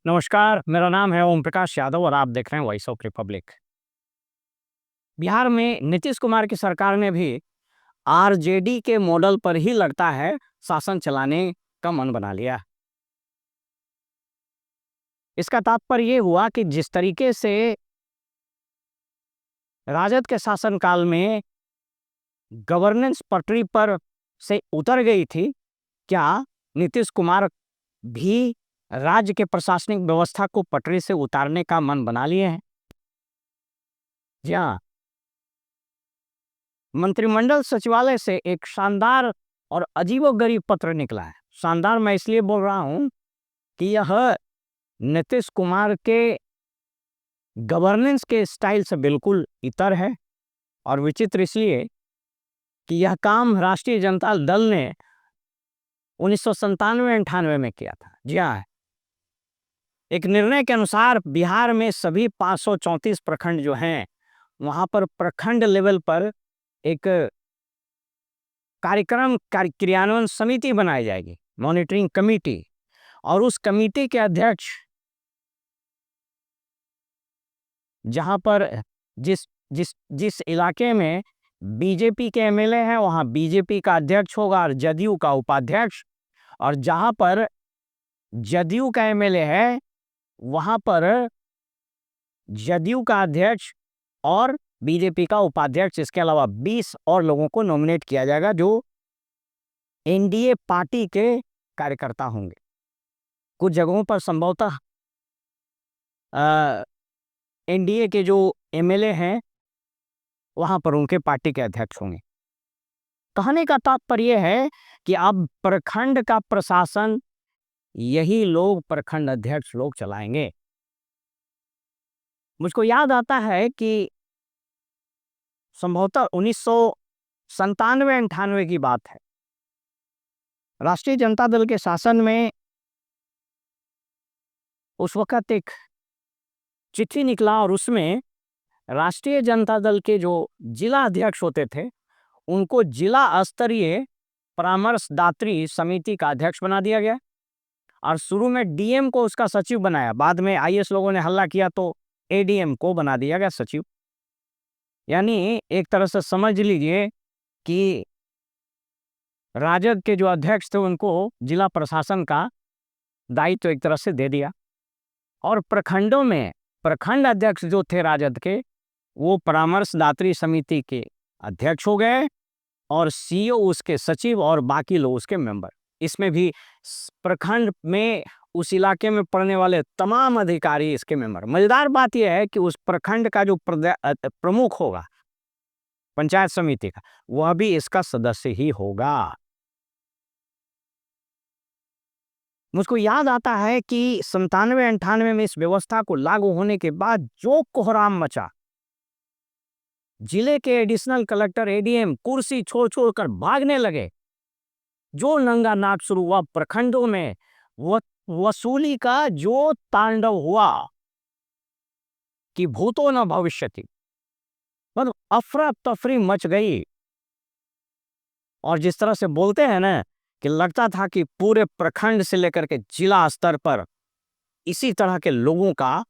नमस्कार, मेरा नाम है ओम प्रकाश यादव और आप देख रहे हैं वॉइस ऑफ रिपब्लिक। बिहार में नीतीश कुमार की सरकार ने भी आरजेडी के मॉडल पर ही लगता है शासन चलाने का मन बना लिया। इसका तात्पर्य ये हुआ कि जिस तरीके से राजद के शासनकाल में गवर्नेंस पटरी पर से उतर गई थी, क्या नीतीश कुमार भी राज्य के प्रशासनिक व्यवस्था को पटरी से उतारने का मन बना लिए हैं? जी हाँ, मंत्रिमंडल सचिवालय से एक शानदार और अजीबोगरीब पत्र निकला है। शानदार मैं इसलिए बोल रहा हूं कि यह नीतीश कुमार के गवर्नेंस के स्टाइल से बिल्कुल इतर है और विचित्र इसलिए कि यह काम राष्ट्रीय जनता दल ने 1997-98 में किया था। जी हाँ, एक निर्णय के अनुसार बिहार में सभी 534 प्रखंड जो हैं, वहां पर प्रखंड लेवल पर एक कार्यक्रम क्रियान्वयन समिति बनाई जाएगी, मॉनिटरिंग कमेटी, और उस कमेटी के अध्यक्ष जहां पर जिस जिस जिस इलाके में बीजेपी के एमएलए हैं वहां बीजेपी का अध्यक्ष होगा और जदयू का उपाध्यक्ष, और जहां पर जदयू का एमएलए है वहां पर जदयू का अध्यक्ष और बीजेपी का उपाध्यक्ष, इसके अलावा 20 और लोगों को नॉमिनेट किया जाएगा जो एनडीए पार्टी के कार्यकर्ता होंगे। कुछ जगहों पर संभवतः एनडीए के जो एमएलए हैं वहां पर उनके पार्टी के अध्यक्ष होंगे। कहने का तात्पर्य है कि अब प्रखंड का प्रशासन यही लोग, प्रखंड अध्यक्ष लोग चलाएंगे। मुझको याद आता है कि संभवतः 1997-98 की बात है। राष्ट्रीय जनता दल के शासन में उस वक्त एक चिट्ठी निकला और उसमें राष्ट्रीय जनता दल के जो जिला अध्यक्ष होते थे उनको जिला स्तरीय परामर्शदात्री समिति का अध्यक्ष बना दिया गया और शुरू में डीएम को उसका सचिव बनाया। बाद में आईएएस लोगों ने हल्ला किया तो एडीएम को बना दिया गया सचिव। यानी एक तरह से समझ लीजिए कि राजद के जो अध्यक्ष थे उनको जिला प्रशासन का दायित्व तो एक तरह से दे दिया और प्रखंडों में प्रखंड अध्यक्ष जो थे राजद के वो परामर्शदात्री समिति के अध्यक्ष हो गए और सीईओ उसके सचिव और बाकी लोग उसके मेंबर। इसमें भी प्रखंड में उस इलाके में पड़ने वाले तमाम अधिकारी इसके मेंबर। मजेदार बात यह है कि उस प्रखंड का जो प्रमुख होगा पंचायत समिति का, वह भी इसका सदस्य ही होगा। मुझको याद आता है कि 97-98 में इस व्यवस्था को लागू होने के बाद जो कोहराम मचा, जिले के एडिशनल कलेक्टर एडीएम कुर्सी छोड़ छोड़ कर भागने लगे, जो नंगा नाच शुरू हुआ प्रखंडों में, वसूली का जो तांडव हुआ कि भूतो न भविष्यति, मतलब अफरा तफरी मच गई। और जिस तरह से बोलते हैं ना कि लगता था कि पूरे प्रखंड से लेकर के जिला स्तर पर इसी तरह के लोगों का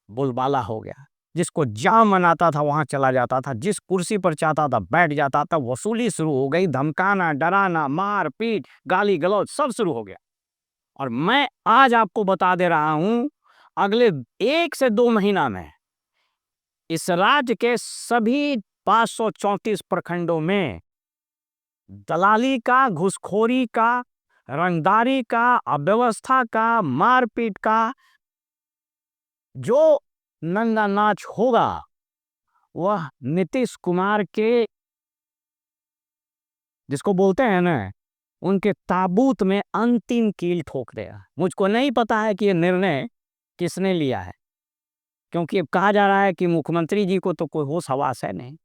बोलबाला हो गया। जिसको जहां मनाता था वहां चला जाता था, जिस कुर्सी पर चाहता था बैठ जाता था। वसूली शुरू हो गई, धमकाना, डराना, मार पीट, गाली गलौज सब शुरू हो गया। और मैं आज आपको बता दे रहा हूं, अगले 1 से 2 महीना में इस राज्य के सभी 534 प्रखंडों में दलाली का, घुसखोरी का, रंगदारी का, अव्यवस्था का, मारपीट का जो नंगा नाच होगा वह नीतीश कुमार के, जिसको बोलते हैं ना, उनके ताबूत में अंतिम कील ठोक देगा। मुझको नहीं पता है कि यह निर्णय किसने लिया है, क्योंकि अब कहा जा रहा है कि मुख्यमंत्री जी को तो कोई होश हवास है नहीं।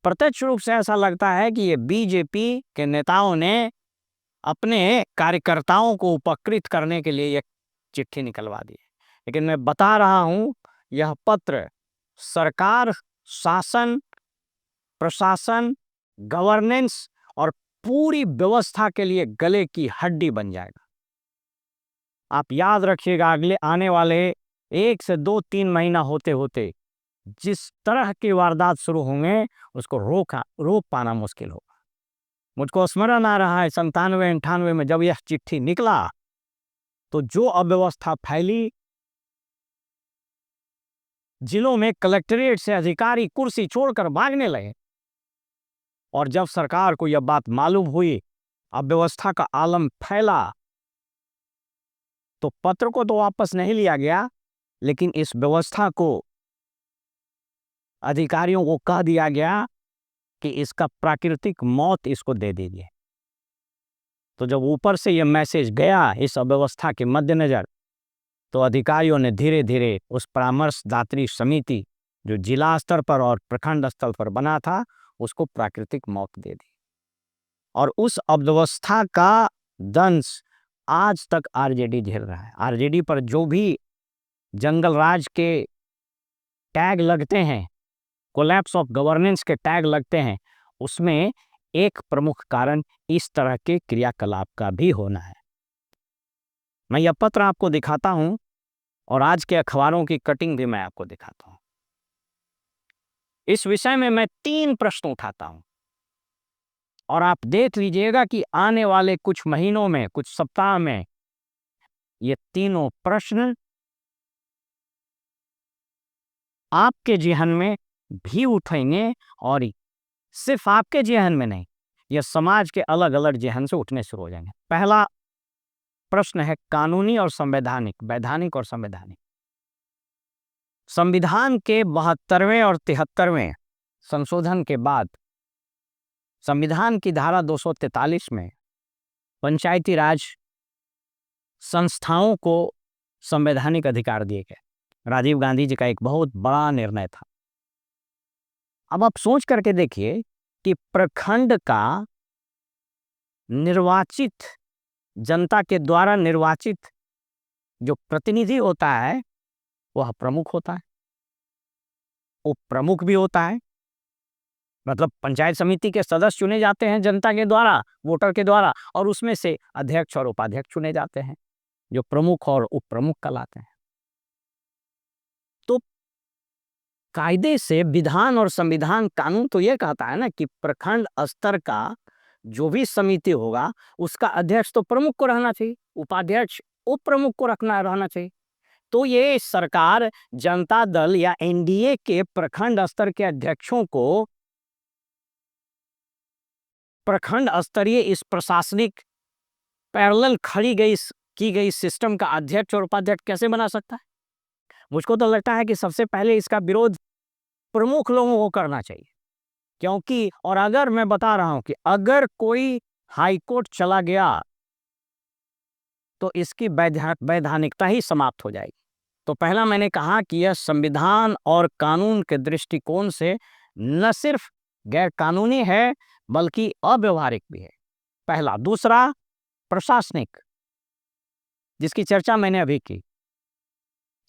प्रत्यक्ष रूप से ऐसा लगता है कि ये बीजेपी के नेताओं ने अपने कार्यकर्ताओं को उपकृत करने के लिए यह चिट्ठी निकलवा दी है। लेकिन मैं बता रहा हूं, यह पत्र सरकार, शासन, प्रशासन, गवर्नेंस और पूरी व्यवस्था के लिए गले की हड्डी बन जाएगा। आप याद रखिएगा, अगले आने वाले 1 से 2-3 महीना होते होते जिस तरह की वारदात शुरू होंगे, उसको रोक पाना मुश्किल होगा। मुझको स्मरण आ रहा है 97-98 में जब यह चिट्ठी निकला, तो जो अव्यवस्था फैली, जिलों में कलेक्ट्रेट से अधिकारी कुर्सी छोड़कर भागने लगे। और जब सरकार को यह बात मालूम हुई, अव्यवस्था का आलम फैला, तो पत्र को तो वापस नहीं लिया गया, लेकिन इस व्यवस्था को अधिकारियों को कह दिया गया कि इसका प्राकृतिक मौत इसको दे दीजिए। तो जब ऊपर से यह मैसेज गया इस अव्यवस्था के मद्देनजर, तो अधिकारियों ने धीरे धीरे उस परामर्शदात्री समिति जो जिला स्तर पर और प्रखंड स्तर पर बना था, उसको प्राकृतिक मौत दे दी। और उस अव्यवस्था का दंश आज तक आरजेडी झेल रहा है। आरजेडी पर जो भी जंगल राज के टैग लगते हैं, कोलैप्स ऑफ गवर्नेंस के टैग लगते हैं, उसमें एक प्रमुख कारण इस तरह के क्रियाकलाप का भी होना है। मैं यह पत्र आपको दिखाता हूं और आज के अखबारों की कटिंग भी मैं आपको दिखाता हूं। इस विषय में मैं 3 प्रश्न उठाता हूं और आप देख लीजिएगा कि आने वाले कुछ महीनों में, कुछ सप्ताह में ये तीनों प्रश्न आपके जेहन में भी उठेंगे, और सिर्फ आपके जेहन में नहीं, यह समाज के अलग अलग जेहन से उठने शुरू हो जाएंगे। पहला प्रश्न है कानूनी और संवैधानिक, वैधानिक और संवैधानिक। संविधान के 72वें और 73वें संशोधन के बाद संविधान की धारा 243 में पंचायती राज संस्थाओं को संवैधानिक अधिकार दिए गए। राजीव गांधी जी का एक बहुत बड़ा निर्णय था। अब आप सोच करके देखिए कि प्रखंड का निर्वाचित, जनता के द्वारा निर्वाचित जो प्रतिनिधि होता है, वह प्रमुख होता है, उप प्रमुख भी होता है। मतलब पंचायत समिति के सदस्य चुने जाते हैं जनता के द्वारा, वोटर के द्वारा, और उसमें से अध्यक्ष और उपाध्यक्ष चुने जाते हैं, जो प्रमुख और उप प्रमुख कहलाते हैं। तो कायदे से विधान और संविधान, कानून तो यह कहता है ना कि प्रखंड स्तर का जो भी समिति होगा, उसका अध्यक्ष तो प्रमुख को रहना चाहिए, उपाध्यक्ष उप प्रमुख को रहना चाहिए। तो ये सरकार, जनता दल या एनडीए के प्रखंड स्तर के अध्यक्षों को प्रखंड स्तरीय इस प्रशासनिक पैरेलल की गई सिस्टम का अध्यक्ष और उपाध्यक्ष कैसे बना सकता है? मुझको तो लगता है कि सबसे पहले इसका विरोध प्रमुख लोगों को करना चाहिए, क्योंकि, और अगर मैं बता रहा हूं कि अगर कोई हाईकोर्ट चला गया तो इसकी वैधानिकता ही समाप्त हो जाएगी। तो पहला मैंने कहा कि यह संविधान और कानून के दृष्टिकोण से न सिर्फ गैर कानूनी है, बल्कि अव्यवहारिक भी है, पहला। दूसरा, प्रशासनिक, जिसकी चर्चा मैंने अभी की।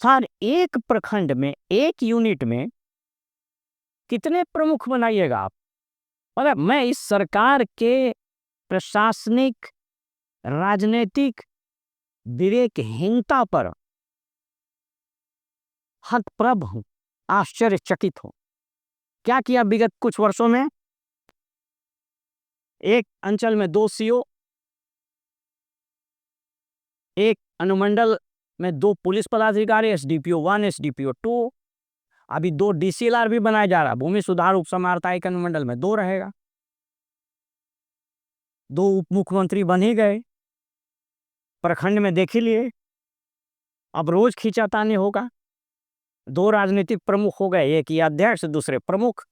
सर, एक प्रखंड में, एक यूनिट में कितने प्रमुख बनाइएगा आप? मतलब मैं इस सरकार के प्रशासनिक, राजनीतिक विवेकहीनता पर हतप्रभ हूं, आश्चर्यचकित हूं। क्या किया विगत कुछ वर्षों में? एक अंचल में 2 सीओ, एक अनुमंडल में 2 पुलिस पदाधिकारी, एसडीपीओ 1, एसडीपीओ 2, अभी 2 डीसीएलआर भी बनाया जा रहा। भूमि सुधार उपसमाहर्ता एक अनुमंडल में 2 रहेगा, 2 उप मुख्यमंत्री बन ही गए, प्रखंड में देख ही लिए। अब रोज खींचातानी होगा, 2 राजनीतिक प्रमुख हो गए, एक ये अध्यक्ष, दूसरे प्रमुख,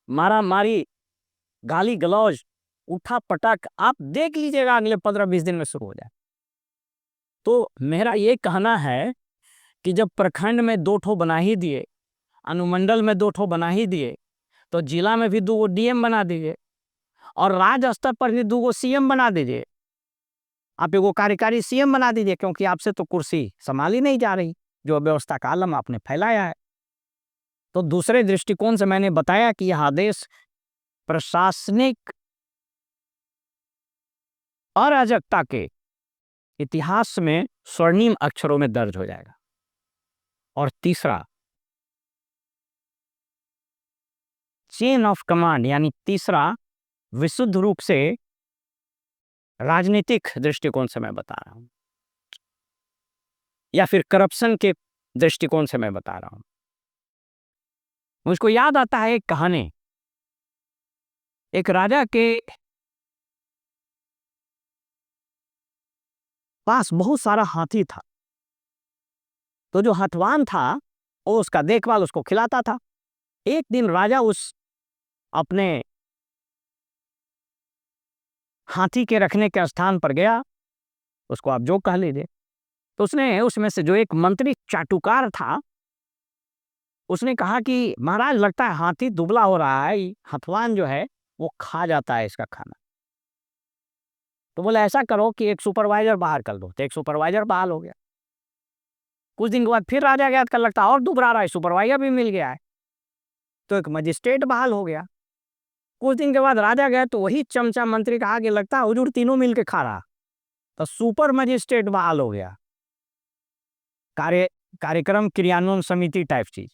मारा मारी, गाली गलौज, उठा पटक, आप देख लीजिएगा अगले 15-20 दिन में शुरू हो जाए। तो मेरा ये कहना है कि जब प्रखंड में 2 ठो बना ही दिए, अनुमंडल में 2 ठो बना ही दिए, तो जिला में भी 2 डीएम बना दीजिए और राज्य स्तर पर भी 2 सीएम बना दीजिए। आप एगो कार्यकारी सीएम बना दीजिए, क्योंकि आपसे तो कुर्सी संभाली नहीं जा रही, जो व्यवस्था का आलम आपने फैलाया है। तो दूसरे दृष्टिकोण से मैंने बताया कि यह आदेश प्रशासनिक अराजकता के इतिहास में स्वर्णिम अक्षरों में दर्ज हो जाएगा। और तीसरा, चेन ऑफ कमांड, यानी तीसरा विशुद्ध रूप से राजनीतिक दृष्टिकोण से मैं बता रहा हूं, या फिर करप्शन के दृष्टिकोण से मैं बता रहा हूं। मुझको याद आता है एक कहानी। एक राजा के पास बहुत सारा हाथी था। तो जो हथवान था वो उसका देखभाल उसको खिलाता था। एक दिन राजा उस अपने हाथी के रखने के स्थान पर गया, उसको आप जो कह लीजिए। तो उसने उसमें से जो एक मंत्री चाटुकार था, उसने कहा कि महाराज लगता है हाथी दुबला हो रहा है, हथवान जो है वो खा जाता है इसका खाना। तो बोले ऐसा करो कि एक सुपरवाइजर बाहर कर दो। तो एक सुपरवाइजर बहाल हो गया। कुछ दिन के बाद फिर राजा गया, तो लगता और दुबला रहा है, सुपरवाइजर भी मिल गया है। तो एक मजिस्ट्रेट बहाल हो गया। कुछ दिन के बाद राजा गया, तो वही चमचा मंत्री कहा कि लगता है हुजूर तीनों मिल के खा रहा। तो सुपर मजिस्ट्रेट बहाल हो गया। कार्यक्रम क्रियान्वयन समिति टाइप चीज।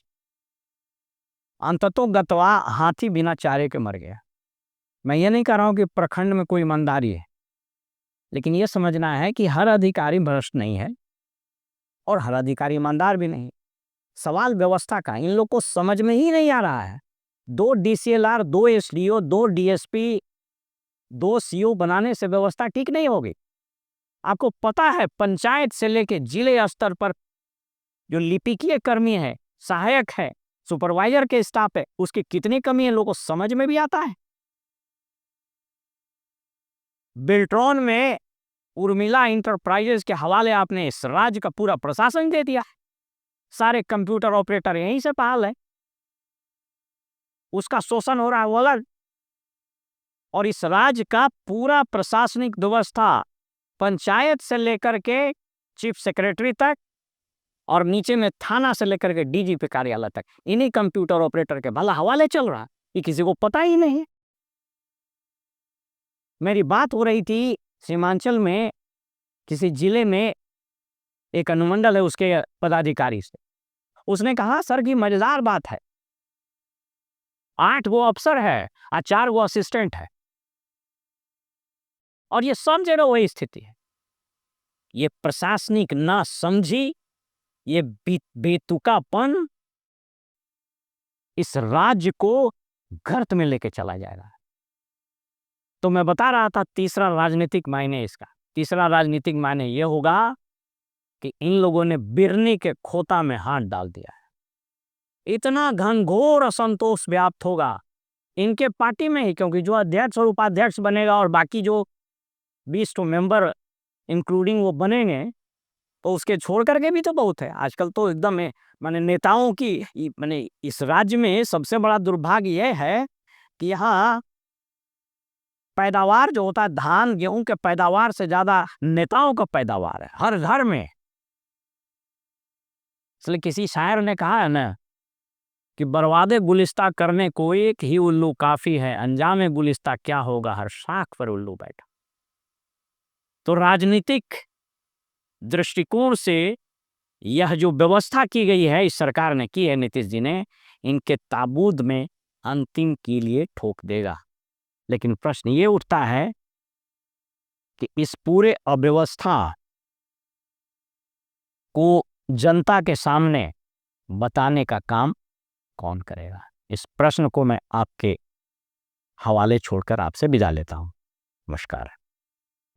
अंततो गतवा हाथी बिना चारे के मर गया। मैं ये नहीं कह रहा हूं कि प्रखंड में कोई ईमानदारी है, लेकिन यह समझना है कि हर अधिकारी भ्रष्ट नहीं है और हर अधिकारी ईमानदार भी नहीं। सवाल व्यवस्था का, इन लोग को समझ में ही नहीं आ रहा है। 2 DCLR, 2 SDO, 2 DSP, 2 CO बनाने से व्यवस्था ठीक नहीं होगी। आपको पता है पंचायत से लेके जिले स्तर पर जो लिपिकीय कर्मी है, सहायक है, सुपरवाइजर के स्टाफ है, उसकी कितनी कमी है लोगों को समझ में भी आता है। बिल्ट्रॉन में उर्मिला इंटरप्राइजेस के हवाले आपने इस राज्य का पूरा प्रशासन दे दिया। सारे कंप्यूटर ऑपरेटर यहीं से बहाल है। उसका शोषण हो रहा है वो अलग। और इस राज्य का पूरा प्रशासनिक व्यवस्था, पंचायत से लेकर के चीफ सेक्रेटरी तक और नीचे में थाना से लेकर के DGP कार्यालय तक, इन्हीं कंप्यूटर ऑपरेटर के भला हवाले चल रहा है। ये किसी को पता ही नहीं है। मेरी बात हो रही थी सीमांचल में किसी जिले में एक अनुमंडल है, उसके पदाधिकारी से। उसने कहा सर की मजेदार बात है, 8 वो अफसर है और 4 वो असिस्टेंट है, और ये सब जगह वही स्थिति है। ये प्रशासनिक ना समझी, ये बेतुकापन इस राज्य को गर्त में लेके चला जाएगा। तो मैं बता रहा था तीसरा राजनीतिक मायने इसका। तीसरा राजनीतिक मायने ये होगा कि इन लोगों ने बिरनी के खोता में हाथ डाल दिया है। इतना घनघोर असंतोष व्याप्त होगा इनके पार्टी में ही, क्योंकि जो अध्यक्ष और उपाध्यक्ष बनेगा और बाकी जो 20 तो मेंबर इंक्लूडिंग वो बनेंगे, तो उसके छोड़ करके भी तो बहुत है। आजकल तो एकदम माने नेताओं की माने इस राज्य में सबसे बड़ा दुर्भाग्य यह है कि यहाँ पैदावार जो होता है, धान गेहूं के पैदावार से ज्यादा नेताओं का पैदावार है हर घर में। इसलिए किसी शायर ने कहा है ना कि बर्बादे गुलिस्ता करने को एक ही उल्लू काफी है, अंजामे गुलिस्ता क्या होगा हर शाख पर उल्लू बैठा। तो राजनीतिक दृष्टिकोण से यह जो व्यवस्था की गई है, इस सरकार ने की है, नीतीश जी ने, इनके ताबूत में अंतिम के लिए ठोक देगा। लेकिन प्रश्न ये उठता है कि इस पूरे अव्यवस्था को जनता के सामने बताने का काम कौन करेगा? इस प्रश्न को मैं आपके हवाले छोड़कर आपसे विदा लेता हूं। नमस्कार।